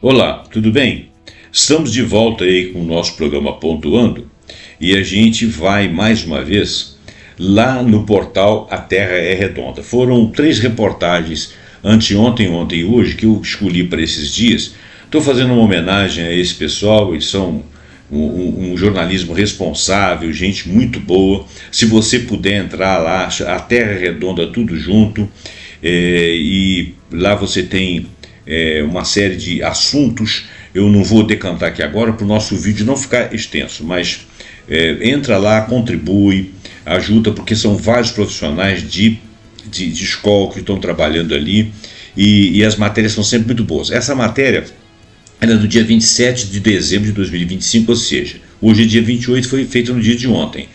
Olá, tudo bem? Estamos de volta aí com o nosso programa Pontuando e a gente vai mais uma vez lá no portal A Terra é Redonda. Foram 3 reportagens anteontem, ontem e hoje que eu escolhi para esses dias. Estou fazendo uma homenagem a esse pessoal, eles são um jornalismo responsável, gente muito boa. Se você puder entrar lá, A Terra é Redonda, tudo junto, e lá você tem uma série de assuntos. Eu não vou decantar aqui agora para o nosso vídeo não ficar extenso, mas entra lá, contribui, ajuda, porque são vários profissionais de escola que estão trabalhando ali, e as matérias são sempre muito boas. Essa matéria era do dia 27 de dezembro de 2025, ou seja, hoje é dia 28, foi feita no dia de ontem.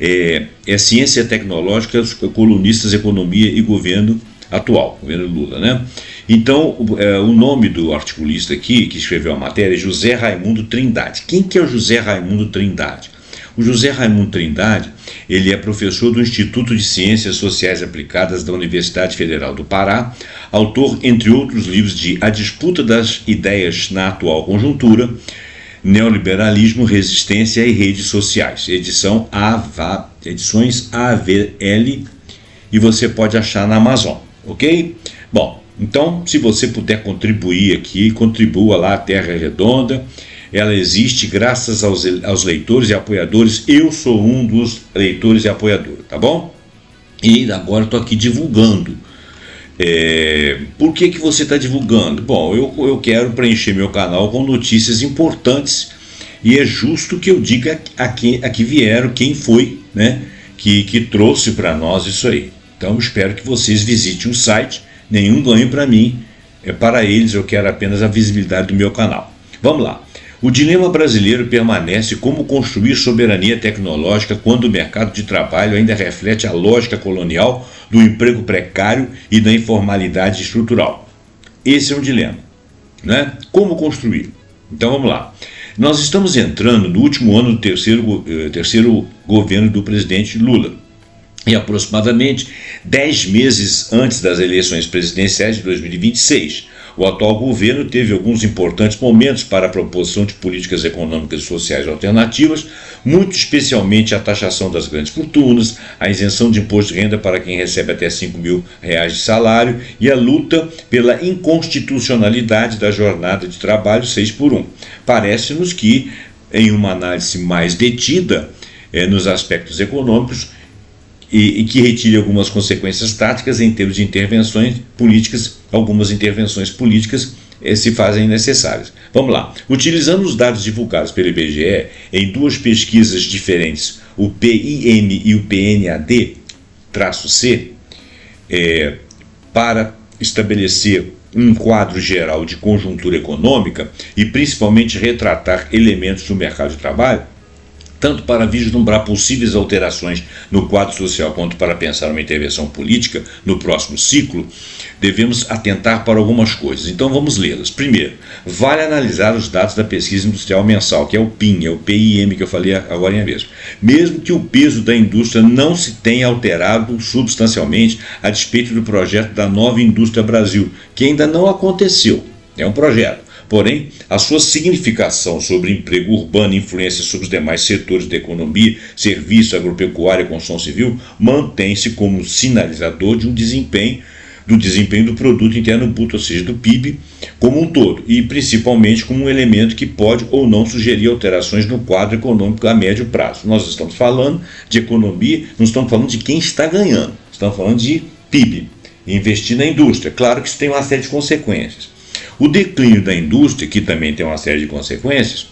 É Ciência Tecnológica, Colunistas, Economia e Governo Atual, governo Lula, né? Então, o nome do articulista aqui, que escreveu a matéria, é José Raimundo Trindade. Quem que é o José Raimundo Trindade? O José Raimundo Trindade, ele é professor do Instituto de Ciências Sociais Aplicadas da Universidade Federal do Pará, autor, entre outros livros, de A Disputa das Ideias na Atual Conjuntura, Neoliberalismo, Resistência e Redes Sociais, edições AVL, e você pode achar na Amazon, ok? Bom, então, se você puder contribuir aqui, contribua lá, a Terra é Redonda. Ela existe graças aos leitores e apoiadores. Eu sou um dos leitores e apoiadores, tá bom? E agora estou aqui divulgando. Por que você está divulgando? Bom, eu quero preencher meu canal com notícias importantes, e é justo que eu diga aqui vieram, quem foi, né, que trouxe para nós isso aí. Então, espero que vocês visitem o site. Nenhum ganho para mim, para eles eu quero apenas a visibilidade do meu canal. Vamos lá. O dilema brasileiro permanece: como construir soberania tecnológica quando o mercado de trabalho ainda reflete a lógica colonial do emprego precário e da informalidade estrutural. Esse é um dilema, né? Como construir? Então vamos lá. Nós estamos entrando no último ano do terceiro governo do presidente Lula. E aproximadamente 10 meses antes das eleições presidenciais de 2026, o atual governo teve alguns importantes momentos para a proposição de políticas econômicas e sociais alternativas, muito especialmente a taxação das grandes fortunas, a isenção de imposto de renda para quem recebe até R$5.000 de salário e a luta pela inconstitucionalidade da jornada de trabalho 6x1. Parece-nos que, em uma análise mais detida nos aspectos econômicos, e que retire algumas consequências táticas em termos de intervenções políticas, algumas intervenções políticas se fazem necessárias. Vamos lá. Utilizando os dados divulgados pelo IBGE em 2 pesquisas diferentes, o PIM e o PNAD-C, para estabelecer um quadro geral de conjuntura econômica e principalmente retratar elementos do mercado de trabalho, tanto para vislumbrar possíveis alterações no quadro social quanto para pensar uma intervenção política no próximo ciclo, devemos atentar para algumas coisas. Então vamos lê-las. Primeiro, vale analisar os dados da pesquisa industrial mensal, que é o PIM que eu falei agora mesmo. Mesmo que o peso da indústria não se tenha alterado substancialmente a despeito do projeto da Nova Indústria Brasil, que ainda não aconteceu, é um projeto. Porém, a sua significação sobre emprego urbano e influência sobre os demais setores da economia, serviço, agropecuária e construção civil, mantém-se como sinalizador do desempenho do produto interno bruto, ou seja, do PIB como um todo, e principalmente como um elemento que pode ou não sugerir alterações no quadro econômico a médio prazo. Nós estamos falando de economia, não estamos falando de quem está ganhando, estamos falando de PIB, investir na indústria. Claro que isso tem uma série de consequências. O declínio da indústria, que também tem uma série de consequências,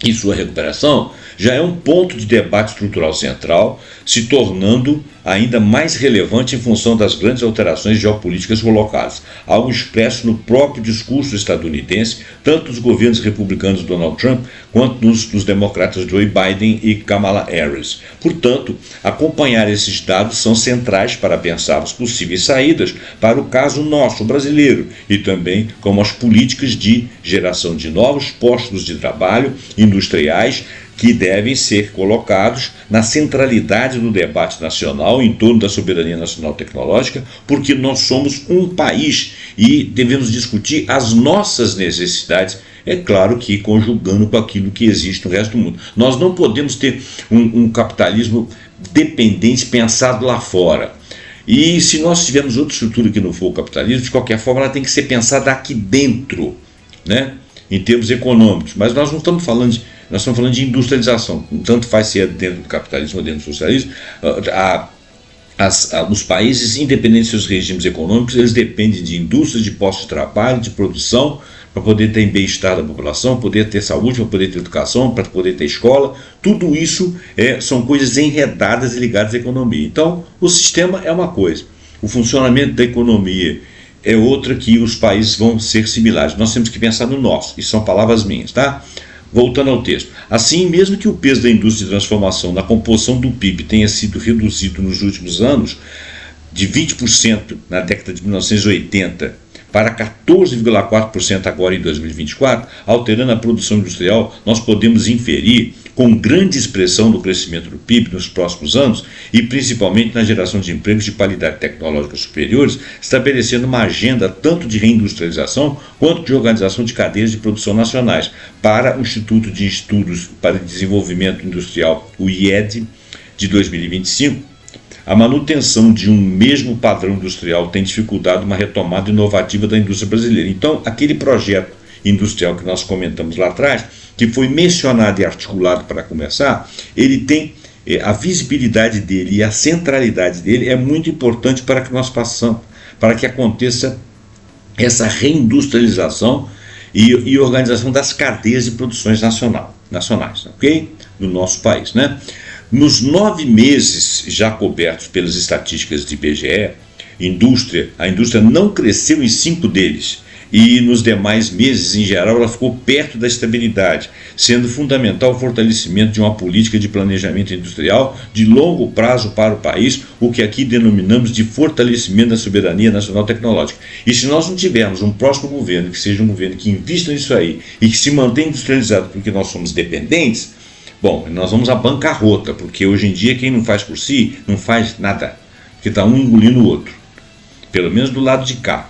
e sua recuperação, já é um ponto de debate estrutural central, se tornando ainda mais relevante em função das grandes alterações geopolíticas colocadas, algo expresso no próprio discurso estadunidense, tanto dos governos republicanos de Donald Trump, quanto dos democratas Joe Biden e Kamala Harris. Portanto, acompanhar esses dados são centrais para pensarmos possíveis saídas para o caso nosso, brasileiro, e também como as políticas de geração de novos postos de trabalho industriais, que devem ser colocados na centralidade do debate nacional em torno da soberania nacional tecnológica, porque nós somos um país e devemos discutir as nossas necessidades, é claro que conjugando com aquilo que existe no resto do mundo. Nós não podemos ter um capitalismo dependente pensado lá fora. E se nós tivermos outra estrutura que não for o capitalismo, de qualquer forma ela tem que ser pensada aqui dentro, né? Em termos econômicos. Mas nós não estamos falando de, nós estamos falando de industrialização. Tanto faz se é dentro do capitalismo ou dentro do socialismo. Os países, independente de seus regimes econômicos, eles dependem de indústrias, de postos de trabalho, de produção, para poder ter bem-estar da população, poder ter saúde, para poder ter educação, para poder ter escola. Tudo isso são coisas enredadas e ligadas à economia. Então, o sistema é uma coisa, o funcionamento da economia é outra, que os países vão ser similares. Nós temos que pensar no nosso, isso são palavras minhas, tá? Voltando ao texto. Assim, mesmo que o peso da indústria de transformação na composição do PIB tenha sido reduzido nos últimos anos, de 20% na década de 1980 para 14,4% agora em 2024, alterando a produção industrial, nós podemos inferir, com grande expressão no crescimento do PIB nos próximos anos, e principalmente na geração de empregos de qualidade tecnológica superiores, estabelecendo uma agenda tanto de reindustrialização quanto de organização de cadeias de produção nacionais, para o Instituto de Estudos para Desenvolvimento Industrial, o IED, de 2025, a manutenção de um mesmo padrão industrial tem dificultado uma retomada inovativa da indústria brasileira. Então, aquele projeto industrial que nós comentamos lá atrás, que foi mencionado e articulado para começar, ele tem a visibilidade dele e a centralidade dele é muito importante para que nós passamos, para que aconteça essa reindustrialização e organização das cadeias de produções nacionais, ok? Do nosso país, né? Nos 9 meses já cobertos pelas estatísticas de IBGE, a indústria não cresceu em 5 deles, e nos demais meses, em geral, ela ficou perto da estabilidade, sendo fundamental o fortalecimento de uma política de planejamento industrial de longo prazo para o país, o que aqui denominamos de fortalecimento da soberania nacional tecnológica. E se nós não tivermos um próximo governo que seja um governo que invista nisso aí e que se mantenha industrializado, porque nós somos dependentes, bom, nós vamos à bancarrota, porque hoje em dia quem não faz por si, não faz nada, porque está um engolindo o outro, pelo menos do lado de cá.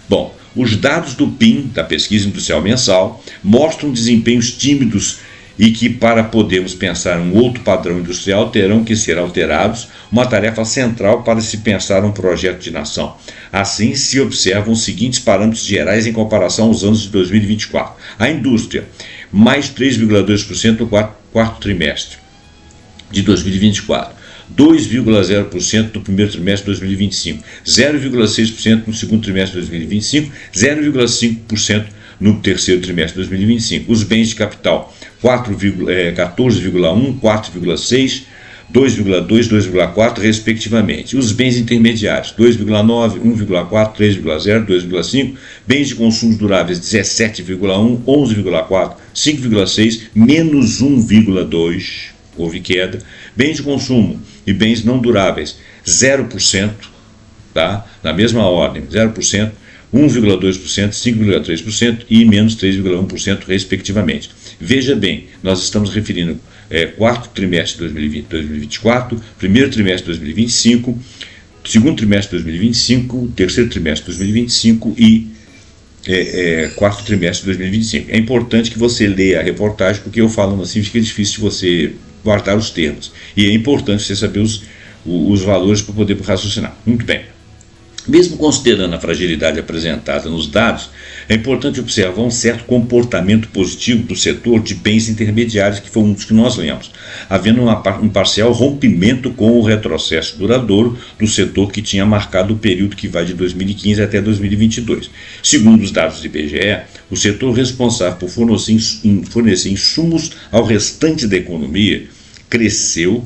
Bom, os dados do PIM, da Pesquisa Industrial Mensal, mostram desempenhos tímidos e que, para podermos pensar um outro padrão industrial, terão que ser alterados, uma tarefa central para se pensar um projeto de nação. Assim, se observam os seguintes parâmetros gerais em comparação aos anos de 2024. A indústria, mais 3,2% no quarto trimestre de 2024, 2,0% no primeiro trimestre de 2025, 0,6% no segundo trimestre de 2025, 0,5% no terceiro trimestre de 2025. Os bens de capital, 14,1%, 4,6%, 2,2%, 2,4%, respectivamente. Os bens intermediários, 2,9%, 1,4%, 3,0%, 2,5%. Bens de consumos duráveis, 17,1%, 11,4%, 5,6%, menos 1,2%, houve queda. Bens de consumo e bens não duráveis, 0%, tá? Na mesma ordem, 0%, 1,2%, 5,3% e menos 3,1%, respectivamente. Veja bem, nós estamos referindo quarto trimestre de 2024, primeiro trimestre de 2025, segundo trimestre de 2025, terceiro trimestre de 2025 e quarto trimestre de 2025. É importante que você leia a reportagem, porque eu falando assim fica difícil de você guardar os termos. E é importante você saber os valores para poder raciocinar. Muito bem. Mesmo considerando a fragilidade apresentada nos dados, é importante observar um certo comportamento positivo do setor de bens intermediários, que foi um dos que nós lemos, havendo um parcial rompimento com o retrocesso duradouro do setor que tinha marcado o período que vai de 2015 até 2022. Segundo os dados do IBGE, o setor responsável por fornecer insumos ao restante da economia cresceu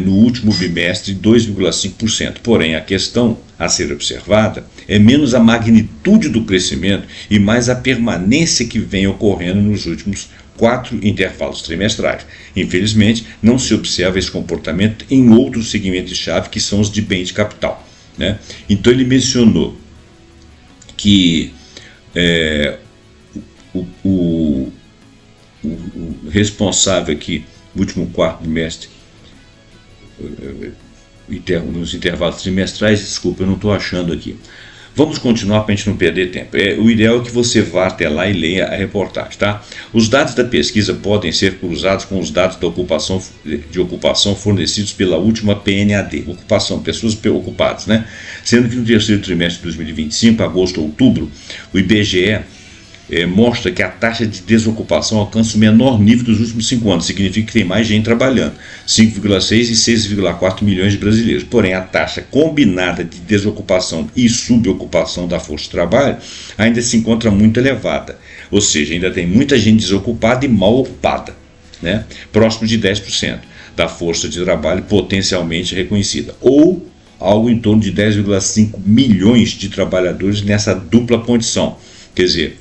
no último bimestre 2,5%. Porém, a questão a ser observada é menos a magnitude do crescimento e mais a permanência que vem ocorrendo nos últimos 4 intervalos trimestrais. Infelizmente, não se observa esse comportamento em outros segmentos-chave, que são os de bens de capital, né? Então, ele mencionou que responsável aqui, no último quarto trimestre, nos intervalos trimestrais, desculpa, eu não estou achando aqui. Vamos continuar para a gente não perder tempo. O ideal é que você vá até lá e leia a reportagem, tá? Os dados da pesquisa podem ser cruzados com os dados de ocupação fornecidos pela última PNAD, pessoas ocupadas, né? Sendo que no terceiro trimestre de 2025, agosto a outubro, o IBGE mostra que a taxa de desocupação alcança o menor nível dos últimos 5 anos, significa que tem mais gente trabalhando, 5,6 e 6,4 milhões de brasileiros. Porém, a taxa combinada de desocupação e subocupação da força de trabalho ainda se encontra muito elevada, ou seja, ainda tem muita gente desocupada e mal ocupada, né? Próximo de 10% da força de trabalho potencialmente reconhecida, ou algo em torno de 10,5 milhões de trabalhadores nessa dupla condição, quer dizer,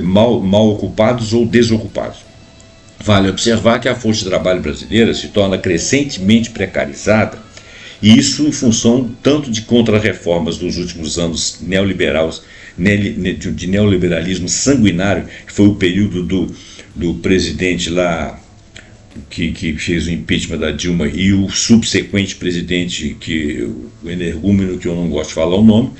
mal ocupados ou desocupados. Vale observar que a força de trabalho brasileira se torna crescentemente precarizada, e isso em função tanto de contra-reformas dos últimos anos de neoliberalismo sanguinário, que foi o período do presidente lá que fez o impeachment da Dilma, e o subsequente presidente, o energúmeno, que eu não gosto de falar o nome,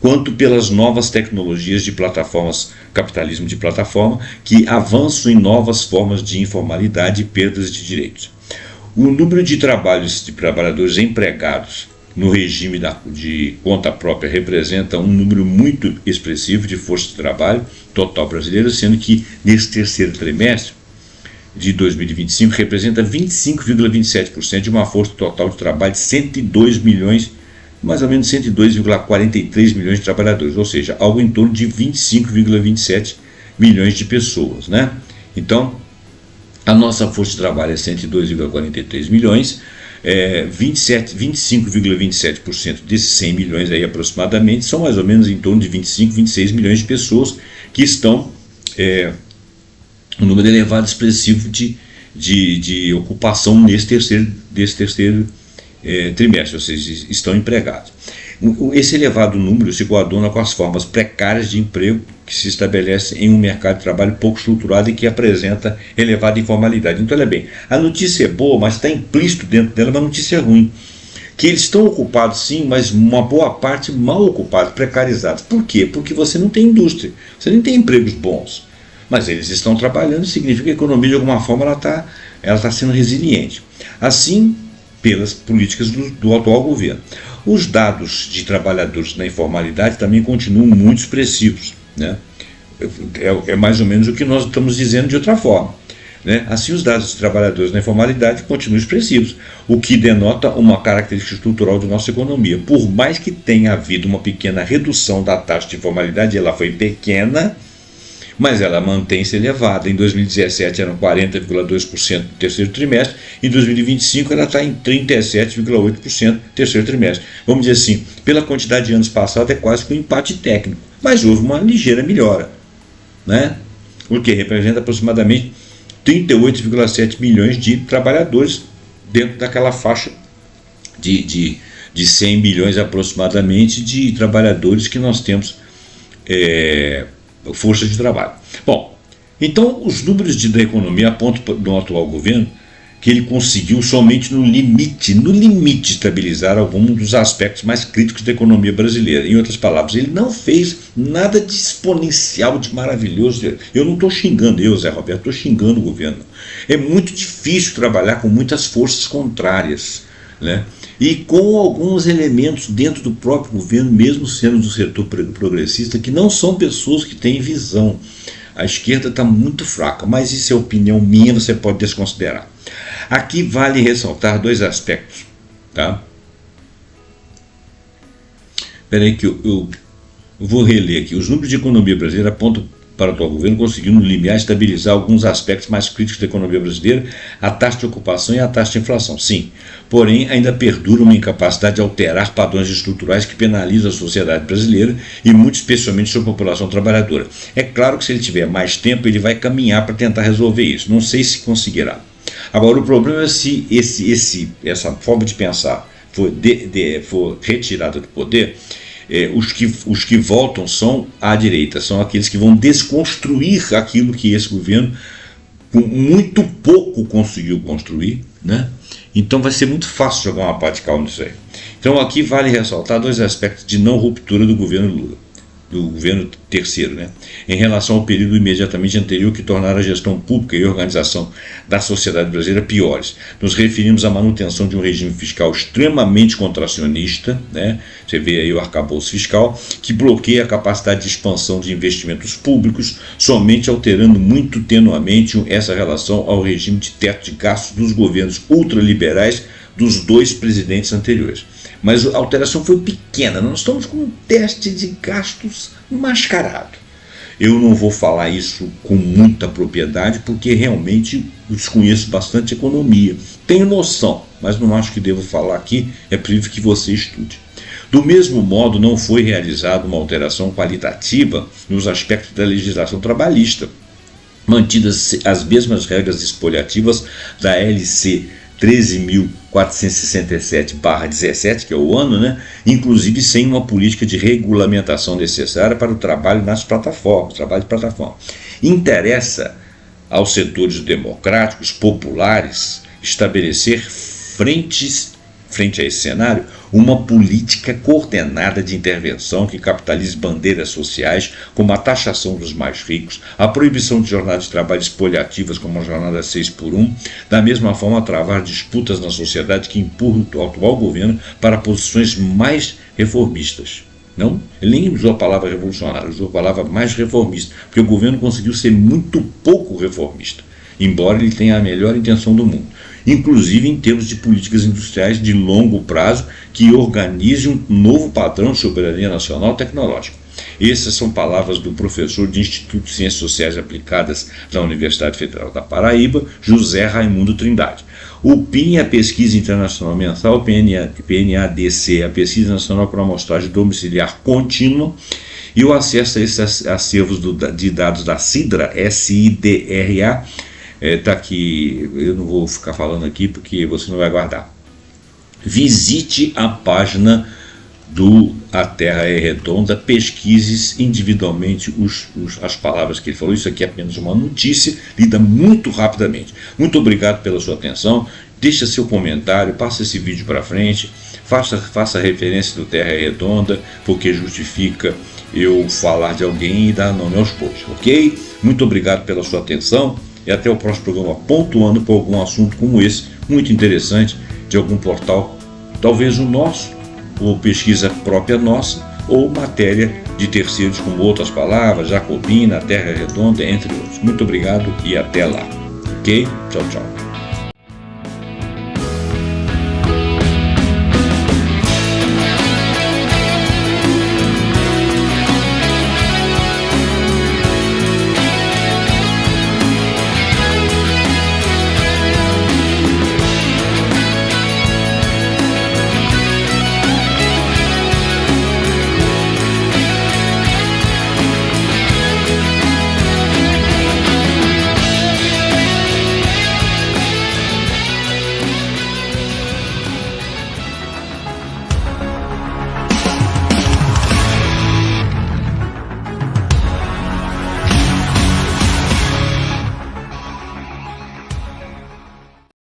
quanto pelas novas tecnologias de plataformas, capitalismo de plataforma, que avançam em novas formas de informalidade e perdas de direitos. O número de trabalhadores empregados no regime de conta própria representa um número muito expressivo de força de trabalho total brasileira, sendo que nesse terceiro trimestre de 2025 representa 25,27% de uma força total de trabalho de 102 milhões, mais ou menos 102,43 milhões de trabalhadores, ou seja, algo em torno de 25,27 milhões de pessoas, né? Então, a nossa força de trabalho é 102,43 milhões, 25,27% desses 100 milhões aí aproximadamente são mais ou menos em torno de 25, 26 milhões de pessoas que estão um número elevado, expressivo de ocupação nesse terceiro trimestre, ou seja, estão empregados. Esse elevado número se coaduna com as formas precárias de emprego que se estabelecem em um mercado de trabalho pouco estruturado e que apresenta elevada informalidade. Então, olha bem, a notícia é boa, mas está implícito dentro dela uma notícia ruim. Que eles estão ocupados sim, mas uma boa parte mal ocupados, precarizados. Por quê? Porque você não tem indústria, você não tem empregos bons. Mas eles estão trabalhando, significa que a economia de alguma forma ela tá sendo resiliente. Assim, pelas políticas do atual governo. Os dados de trabalhadores na informalidade também continuam muito expressivos, né? É mais ou menos o que nós estamos dizendo de outra forma, né? Assim, os dados de trabalhadores na informalidade continuam expressivos, o que denota uma característica estrutural da nossa economia. Por mais que tenha havido uma pequena redução da taxa de informalidade, ela foi pequena, mas ela mantém-se elevada. Em 2017 eram 40,2% no terceiro trimestre, em 2025 ela está em 37,8% no terceiro trimestre. Vamos dizer assim, pela quantidade de anos passados é quase que um empate técnico, mas houve uma ligeira melhora, né? O que representa aproximadamente 38,7 milhões de trabalhadores dentro daquela faixa de 100 milhões aproximadamente de trabalhadores que nós temos força de trabalho. Bom, então os números da economia apontam no atual governo que ele conseguiu somente no limite estabilizar alguns dos aspectos mais críticos da economia brasileira. Em outras palavras, ele não fez nada de exponencial, de maravilhoso. Eu não estou xingando Zé Roberto, estou xingando o governo. É muito difícil trabalhar com muitas forças contrárias, né? E com alguns elementos dentro do próprio governo, mesmo sendo do setor progressista, que não são pessoas que têm visão. A esquerda está muito fraca, mas isso é opinião minha, você pode desconsiderar. Aqui vale ressaltar dois aspectos, tá? Espera aí que eu vou reler aqui. Os números de economia brasileira apontam para o atual governo conseguiu no limiar estabilizar alguns aspectos mais críticos da economia brasileira, a taxa de ocupação e a taxa de inflação. Sim, porém ainda perdura uma incapacidade de alterar padrões estruturais que penalizam a sociedade brasileira e muito especialmente sua população trabalhadora. É claro que se ele tiver mais tempo ele vai caminhar para tentar resolver isso. Não sei se conseguirá. Agora o problema é se essa forma de pensar for retirada do poder. Os que voltam são à direita, são aqueles que vão desconstruir aquilo que esse governo com muito pouco conseguiu construir, né? Então vai ser muito fácil jogar uma pá de cal nisso aí. Então aqui vale ressaltar dois aspectos de não ruptura do governo Lula, do governo terceiro, né? Em relação ao período imediatamente anterior, que tornara a gestão pública e a organização da sociedade brasileira piores. Nos referimos à manutenção de um regime fiscal extremamente contracionista, né? Você vê aí o arcabouço fiscal, que bloqueia a capacidade de expansão de investimentos públicos, somente alterando muito tenuamente essa relação ao regime de teto de gastos dos governos ultraliberais dos dois presidentes anteriores. Mas a alteração foi pequena, nós estamos com um teste de gastos mascarado. Eu não vou falar isso com muita propriedade, porque realmente desconheço bastante economia. Tenho noção, mas não acho que devo falar aqui, é preciso que você estude. Do mesmo modo, não foi realizada uma alteração qualitativa nos aspectos da legislação trabalhista, mantidas as mesmas regras expoliativas da LC 13.467/17, que é o ano, né? Inclusive sem uma política de regulamentação necessária para o trabalho nas plataformas, trabalho de plataforma. Interessa aos setores democráticos, populares, estabelecer frente a esse cenário, uma política coordenada de intervenção que capitalize bandeiras sociais, como a taxação dos mais ricos, a proibição de jornadas de trabalho expoliativas, como a jornada 6x1, da mesma forma travar disputas na sociedade que empurram o atual governo para posições mais reformistas. Não, ele nem usou a palavra revolucionária, usou a palavra mais reformista, porque o governo conseguiu ser muito pouco reformista, embora ele tenha a melhor intenção do mundo, inclusive em termos de políticas industriais de longo prazo que organize um novo padrão de soberania nacional tecnológica. Essas são palavras do professor de Instituto de Ciências Sociais Aplicadas da Universidade Federal da Paraíba, José Raimundo Trindade. O PIN, a Pesquisa Internacional Mensal, o PNADC, a Pesquisa Nacional por Amostragem Domiciliar Contínua, e o acesso a esses acervos de dados da SIDRA, SIDRA, está aqui, eu não vou ficar falando aqui porque você não vai guardar. Visite a página do A Terra é Redonda, pesquise individualmente as palavras que ele falou. Isso aqui é apenas uma notícia, lida muito rapidamente. Muito obrigado pela sua atenção, deixa seu comentário, passa esse vídeo para frente, faça referência do Terra é Redonda, porque justifica eu falar de alguém e dar nome aos posts, ok? Muito obrigado pela sua atenção e até o próximo programa, pontuando por algum assunto como esse, muito interessante, de algum portal, talvez o nosso, ou pesquisa própria nossa, ou matéria de terceiros com outras palavras, Jacobina, Terra Redonda, entre outros. Muito obrigado e até lá. Ok? Tchau, tchau.